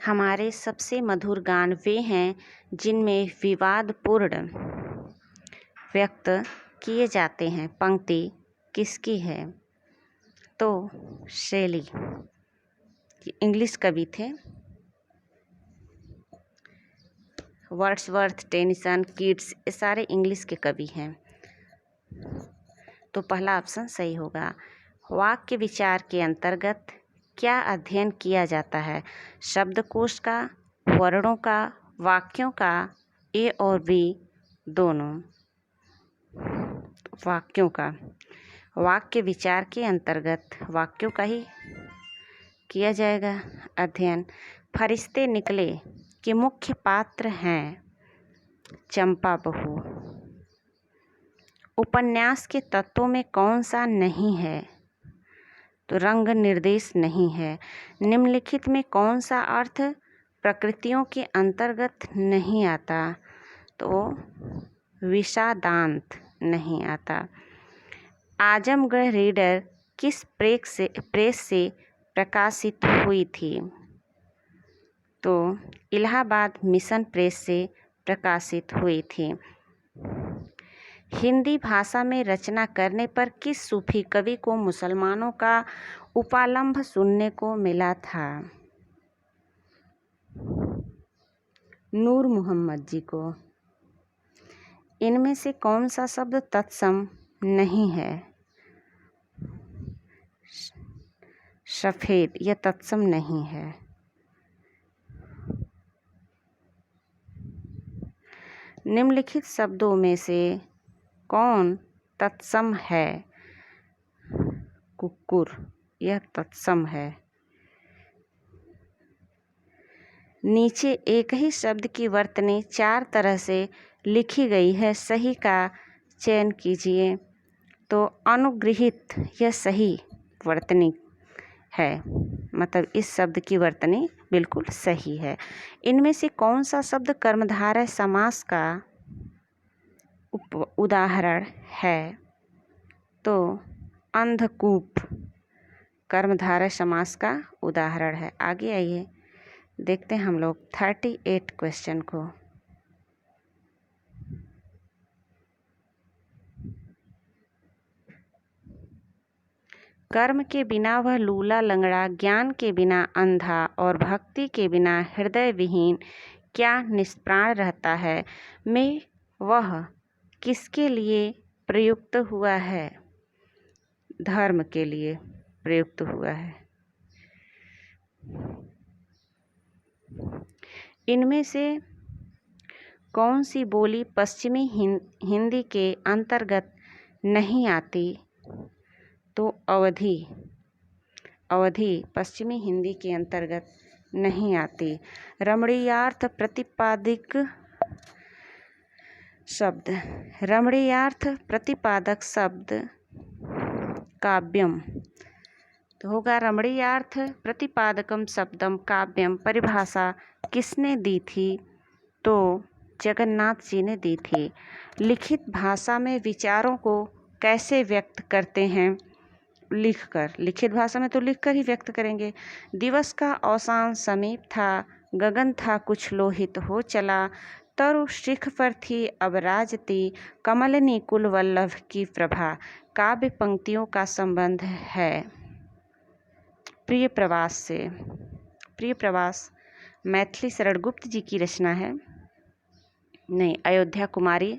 हमारे सबसे मधुर गान वे हैं जिनमें विवादपूर्ण व्यक्त किए जाते हैं। पंक्ति किसकी है? तो शेली, इंग्लिश कवि थे। वर्ड्सवर्थ, टेनिसन, कीट्स, ये सारे इंग्लिश के कवि हैं। तो पहला ऑप्शन सही होगा। वाक्य विचार के अंतर्गत क्या अध्ययन किया जाता है? शब्दकोश का, वर्णों का, वाक्यों का, ए और बी दोनों? वाक्यों का। वाक्य विचार के अंतर्गत वाक्यों का ही किया जाएगा अध्ययन। फरिश्ते निकले के मुख्य पात्र हैं चंपा बहू। उपन्यास के तत्वों में कौन सा नहीं है? तो रंग निर्देश नहीं है। निम्नलिखित में कौन सा अर्थ प्रकृतियों के अंतर्गत नहीं आता? तो विषादांत नहीं आता। आजमगढ़ रीडर किस प्रेस से प्रकाशित हुई थी? तो इलाहाबाद मिशन प्रेस से प्रकाशित हुई थी। हिंदी भाषा में रचना करने पर किस सूफी कवि को मुसलमानों का उपालंभ सुनने को मिला था? नूर मोहम्मद जी को। इनमें से कौन सा शब्द तत्सम नहीं है? सफेद, यह तत्सम नहीं है। निम्नलिखित शब्दों में से कौन तत्सम है? कुक्कुर, यह तत्सम है। नीचे एक ही शब्द की वर्तनी 4 तरह से लिखी गई है, सही का चयन कीजिए। तो अनुगृहित, यह सही वर्तनी है, मतलब इस शब्द की वर्तनी बिल्कुल सही है। इनमें से कौन सा शब्द कर्मधारय समास का उदाहरण है? तो अंधकूप कर्मधारय समास का उदाहरण है। आगे आइए देखते हैं हम लोग 38 क्वेश्चन को। कर्म के बिना वह लूला लंगड़ा, ज्ञान के बिना अंधा और भक्ति के बिना हृदय विहीन क्या निष्प्राण रहता है? में वह किसके लिए प्रयुक्त हुआ है? धर्म के लिए प्रयुक्त हुआ है। इनमें से कौन सी बोली पश्चिमी हिंदी के अंतर्गत नहीं आती? तो अवधी। अवधी पश्चिमी हिंदी के अंतर्गत नहीं आती। रमणीयार्थ प्रतिपादिक शब्द, रमणीयार्थ प्रतिपादक शब्द काव्यम। तो होगा रमणीयार्थ प्रतिपादकम शब्दम काव्यम। परिभाषा किसने दी थी? तो जगन्नाथ जी ने दी थी। लिखित भाषा में विचारों को कैसे व्यक्त करते हैं? लिखकर। लिखित भाषा में तो लिखकर ही व्यक्त करेंगे। दिवस का अवसान समीप था, गगन था कुछ लोहित हो चला, तरु शिख पर थी अब राजती, कमलनी कुल वल्लभ की प्रभा। काव्य पंक्तियों का संबंध है प्रिय प्रवास से। प्रिय प्रवास मैथिली शरण गुप्त जी की रचना है। नहीं, अयोध्या कुमारी,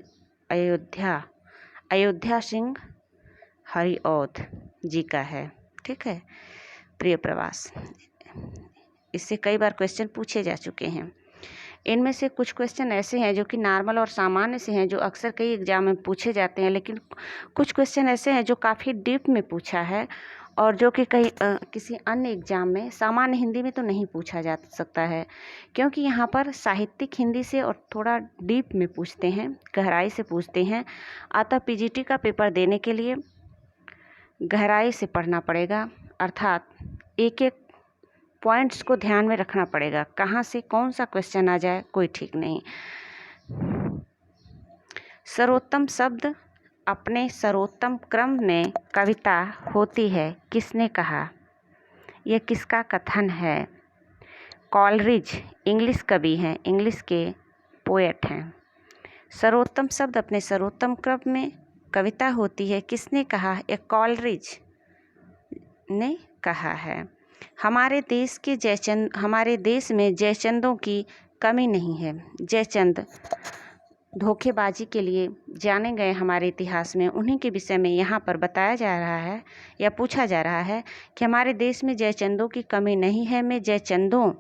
अयोध्या सिंह हरिऔध जी का है। ठीक है, प्रिय प्रवास। इससे कई बार क्वेश्चन पूछे जा चुके हैं। इनमें से कुछ क्वेश्चन ऐसे हैं जो कि नॉर्मल और सामान्य से हैं, जो अक्सर कई एग्जाम में पूछे जाते हैं, लेकिन कुछ क्वेश्चन ऐसे हैं जो काफ़ी डीप में पूछा है और जो कि कहीं किसी अन्य एग्जाम में सामान्य हिंदी में तो नहीं पूछा जा सकता है, क्योंकि यहाँ पर साहित्यिक हिंदी से और थोड़ा डीप में पूछते हैं, गहराई से पूछते हैं। अतः पीजीटी का पेपर देने के लिए गहराई से पढ़ना पड़ेगा, अर्थात एक एक पॉइंट्स को ध्यान में रखना पड़ेगा। कहाँ से कौन सा क्वेश्चन आ जाए कोई ठीक नहीं। सर्वोत्तम शब्द अपने सर्वोत्तम क्रम में कविता होती है, किसने कहा? यह किसका कथन है? कॉलरिज इंग्लिश कवि हैं, इंग्लिश के पोएट हैं। सर्वोत्तम शब्द अपने सर्वोत्तम क्रम में कविता होती है, किसने कहा? एक कॉलरिज ने कहा है। हमारे देश में जयचंदों की कमी नहीं है। जयचंद धोखेबाजी के लिए जाने गए हमारे इतिहास में, उन्हीं के विषय में यहाँ पर बताया जा रहा है या पूछा जा रहा है कि हमारे देश में जयचंदों की कमी नहीं है में जयचंदों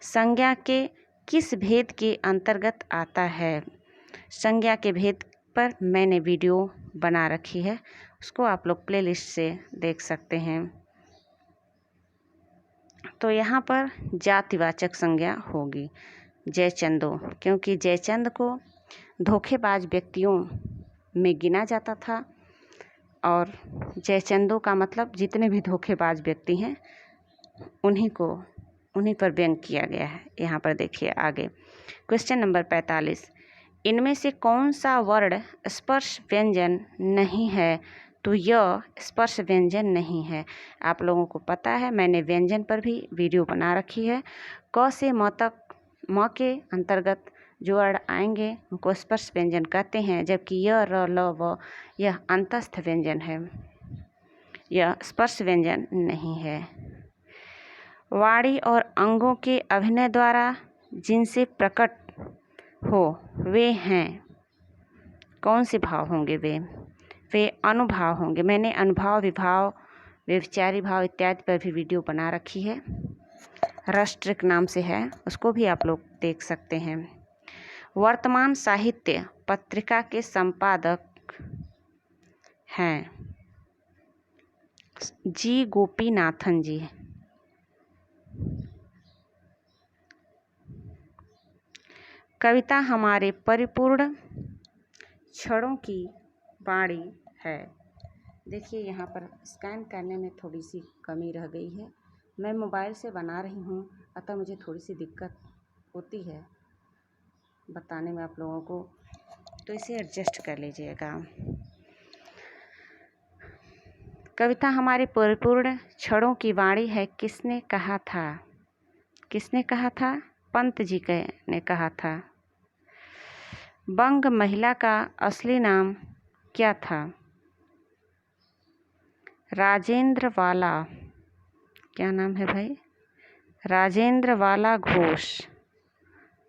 संज्ञा के किस भेद के अंतर्गत आता है? संज्ञा के भेद पर मैंने वीडियो बना रखी है, उसको आप लोग प्लेलिस्ट से देख सकते हैं। तो यहाँ पर जातिवाचक संज्ञा होगी जयचंदों, क्योंकि जयचंद को धोखेबाज व्यक्तियों में गिना जाता था और जयचंदों का मतलब जितने भी धोखेबाज व्यक्ति हैं उन्हीं पर व्यंग किया गया है। यहाँ पर देखिए आगे क्वेश्चन नंबर 45, इनमें से कौन सा वर्ण स्पर्श व्यंजन नहीं है? तो यह स्पर्श व्यंजन नहीं है। आप लोगों को पता है, मैंने व्यंजन पर भी वीडियो बना रखी है। क से म तक म के अंतर्गत जो वर्ण आएंगे उनको स्पर्श व्यंजन कहते हैं, जबकि य, र, ल, व यह अंतस्थ व्यंजन है, यह स्पर्श व्यंजन नहीं है। वाणी और अंगों के अभिनय द्वारा जिनसे प्रकट हो वे हैं, कौन से भाव होंगे? वे अनुभाव होंगे। मैंने अनुभाव, विभाव, व्यभिचारी भाव इत्यादि पर भी वीडियो बना रखी है, राष्ट्रिक नाम से है, उसको भी आप लोग देख सकते हैं। वर्तमान साहित्य पत्रिका के संपादक हैं जी गोपीनाथन जी। कविता हमारे परिपूर्ण क्षणों की वाणी है। देखिए यहाँ पर स्कैन करने में थोड़ी सी कमी रह गई है, मैं मोबाइल से बना रही हूँ, अतः मुझे थोड़ी सी दिक्कत होती है बताने में आप लोगों को, तो इसे एडजस्ट कर लीजिएगा। कविता हमारे परिपूर्ण क्षणों की वाणी है, किसने कहा था? किसने कहा था? पंत जी ने कहा था। बंग महिला का असली नाम क्या था? राजेंद्र वाला। क्या नाम है भाई? राजेंद्र वाला घोष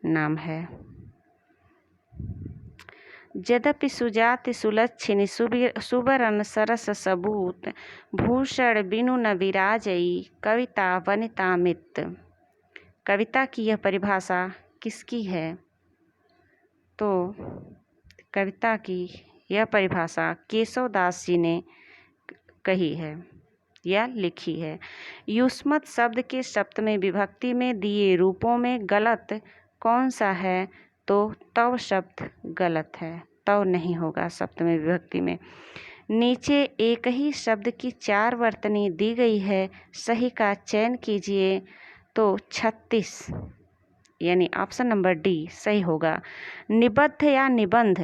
नाम है। यद्यपि सुजाति सुलक्षिणी सुबरन सरस सबूत भूषण बिनु न विराजई कविता वनिता मित। कविता की यह परिभाषा किसकी है? तो कविता की यह परिभाषा केशवदास जी ने कही है या लिखी है। युष्मत शब्द के सप्तमी विभक्ति में दिए रूपों में गलत कौन सा है? तो तव शब्द गलत है, तव नहीं होगा सप्तमी विभक्ति में। नीचे एक ही शब्द की 4 वर्तनी दी गई है, सही का चयन कीजिए। तो 36 यानी ऑप्शन नंबर डी सही होगा। निबद्ध या निबंध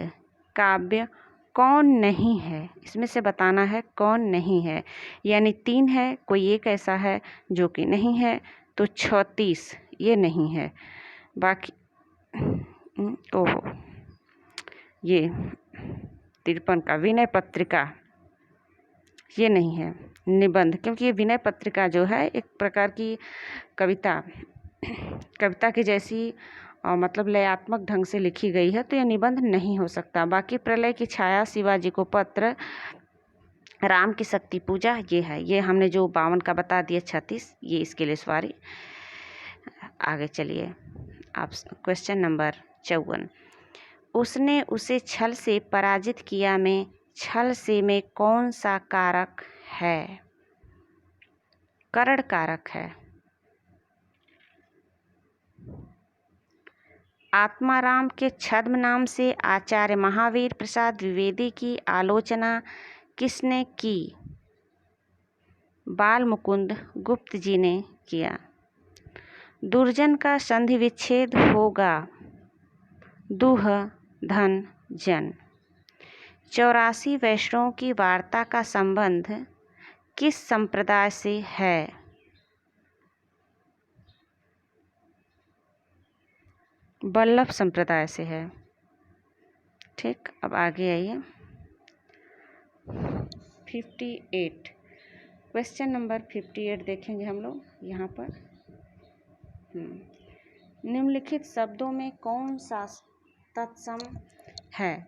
काव्य कौन नहीं है? इसमें से बताना है कौन नहीं है, यानी 3 है, कोई एक ऐसा है जो कि नहीं है, तो 36 ये नहीं है। बाकी ओहो, ये 53 का विनय पत्रिका ये नहीं है निबंध, क्योंकि ये विनय पत्रिका जो है एक प्रकार की कविता की जैसी मतलब लयात्मक ढंग से लिखी गई है, तो यह निबंध नहीं हो सकता। बाकी प्रलय की छाया, शिवाजी को पत्र, राम की शक्ति पूजा ये है। ये हमने जो 52 का बता दिया 36 ये इसके लिए सवारी। आगे चलिए आप क्वेश्चन नंबर 54, उसने उसे छल से पराजित किया में छल से में कौन सा कारक है? करण कारक है। आत्माराम के छद्म नाम से आचार्य महावीर प्रसाद द्विवेदी की आलोचना किसने की? बाल मुकुंद गुप्त जी ने किया। दुर्जन का संधि विच्छेद होगा, दुह धन जन। 84 वैष्णवों की वार्ता का संबंध किस संप्रदाय से है? वल्लभ संप्रदाय से है। ठीक, अब आगे आइए। 58 क्वेश्चन नंबर 58 देखेंगे हम लोग यहाँ पर। निम्नलिखित शब्दों में कौन सा तत्सम है?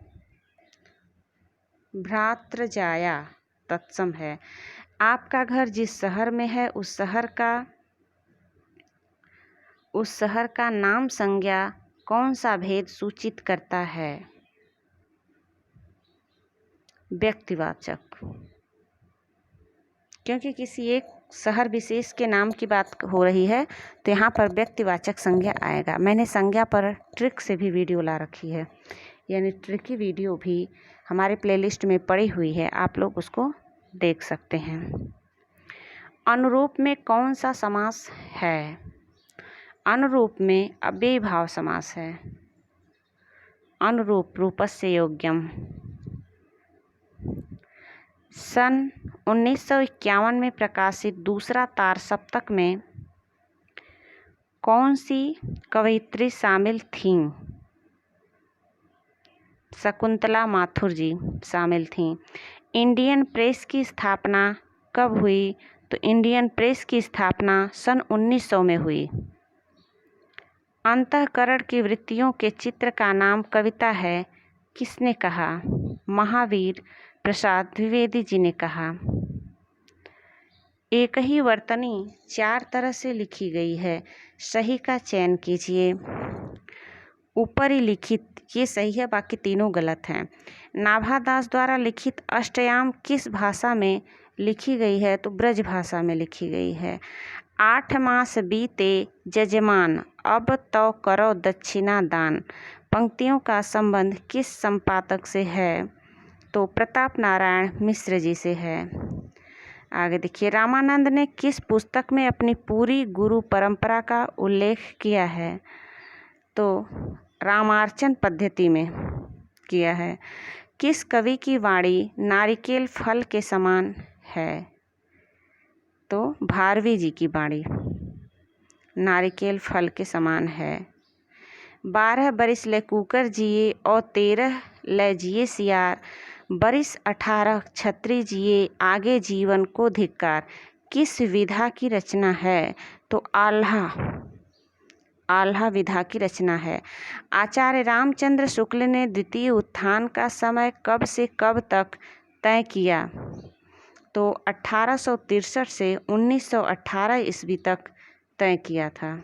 भ्रातृजाया तत्सम है। आपका घर जिस शहर में है उस शहर का नाम संज्ञा कौन सा भेद सूचित करता है? व्यक्तिवाचक, क्योंकि किसी एक शहर विशेष के नाम की बात हो रही है तो यहाँ पर व्यक्तिवाचक संज्ञा आएगा। मैंने संज्ञा पर ट्रिक से भी वीडियो ला रखी है, यानी ट्रिकी वीडियो भी हमारे प्लेलिस्ट में पड़ी हुई है, आप लोग उसको देख सकते हैं। अनुरूप में कौन सा समास है? अनुरूप में अव्ययीभाव समास है। अनुरूप रूपस्य योग्यम। सन 1951 में प्रकाशित दूसरा तार सप्तक में कौन सी कवयित्री शामिल थीं? शकुंतला माथुर जी शामिल थीं। इंडियन प्रेस की स्थापना कब हुई? तो इंडियन प्रेस की स्थापना सन 1900 में हुई। अंतःकरण की वृत्तियों के चित्र का नाम कविता है, किसने कहा? महावीर प्रसाद द्विवेदी जी ने कहा। एक ही वर्तनी 4 तरह से लिखी गई है, सही का चयन कीजिए। ऊपर ही लिखित ये सही है, बाकी तीनों गलत हैं। नाभादास द्वारा लिखित अष्टयाम किस भाषा में लिखी गई है? तो ब्रज भाषा में लिखी गई है। 8 मास बीते जजमान, अब तो करो दक्षिणा दान। पंक्तियों का संबंध किस संपादक से है? तो प्रताप नारायण मिश्र जी से है। आगे देखिए, रामानंद ने किस पुस्तक में अपनी पूरी गुरु परंपरा का उल्लेख किया है? तो रामार्चन पद्धति में किया है। किस कवि की वाणी नारिकेल फल के समान है? तो भारवी जी की वाणी नारिकेल फल के समान है। 12 बरिस ले कुकर जिए और 13 ले जिए सियार, बरिस 18 छत्री जिए आगे जीवन को धिक्कार। किस विधा की रचना है? तो आल्हा विधा की रचना है। आचार्य रामचंद्र शुक्ल ने द्वितीय उत्थान का समय कब से कब तक तय किया? तो 1863 से 1918 ईस्वी तक तय किया था।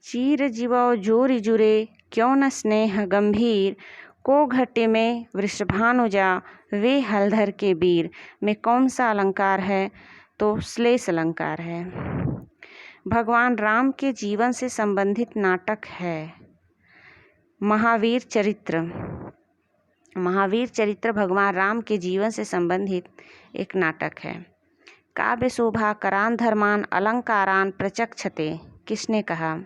चीर जीवो जोरी जुरे क्यों न स्नेह गंभीर, को घटे में वृषभानुजा वे हलधर के वीर में कौन सा अलंकार है? तो श्लेष अलंकार है। भगवान राम के जीवन से संबंधित नाटक है महावीर चरित्र। महावीर चरित्र भगवान राम के जीवन से संबंधित एक नाटक है। काव्य शोभा करान धर्मान अलंकारान प्रचक्षते, किसने कहा?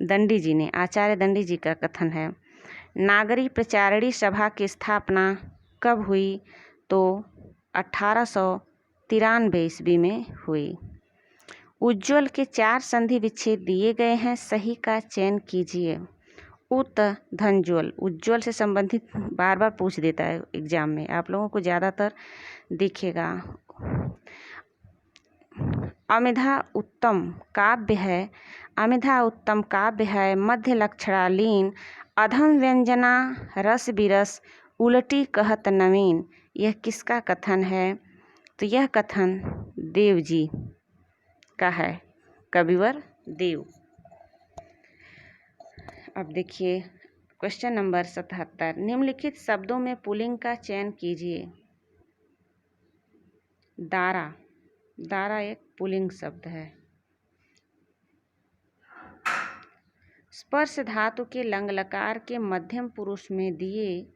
दंडी जी ने, आचार्य दंडी जी का कथन है। नागरी प्रचारिणी सभा की स्थापना कब हुई? तो 1893 ईस्वी में हुई। उज्ज्वल के 4 संधि विच्छेद दिए गए हैं, सही का चयन कीजिए। उत धनज्वल, उज्ज्वल से संबंधित बार बार पूछ देता है एग्जाम में, आप लोगों को ज़्यादातर दिखेगा। अमिधा उत्तम काव्य है, अमिधा उत्तम काव्य है, मध्य लक्षणालीन, अधम व्यंजना रस बिरस, उलटी कहत नवीन। यह किसका कथन है? तो यह कथन देव जी का है, कविवर देव। अब देखिए क्वेश्चन नंबर 77, निम्नलिखित शब्दों में पुल्लिंग का चयन कीजिए। दारा, दारा एक पुल्लिंग शब्द है। स्पर्श धातु के लंग लकार के मध्यम पुरुष में दिए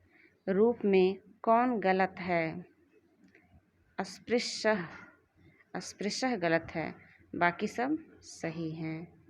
रूप में कौन गलत है? अस्पृश्य, अस्पृश्य गलत है, बाकी सब सही हैं।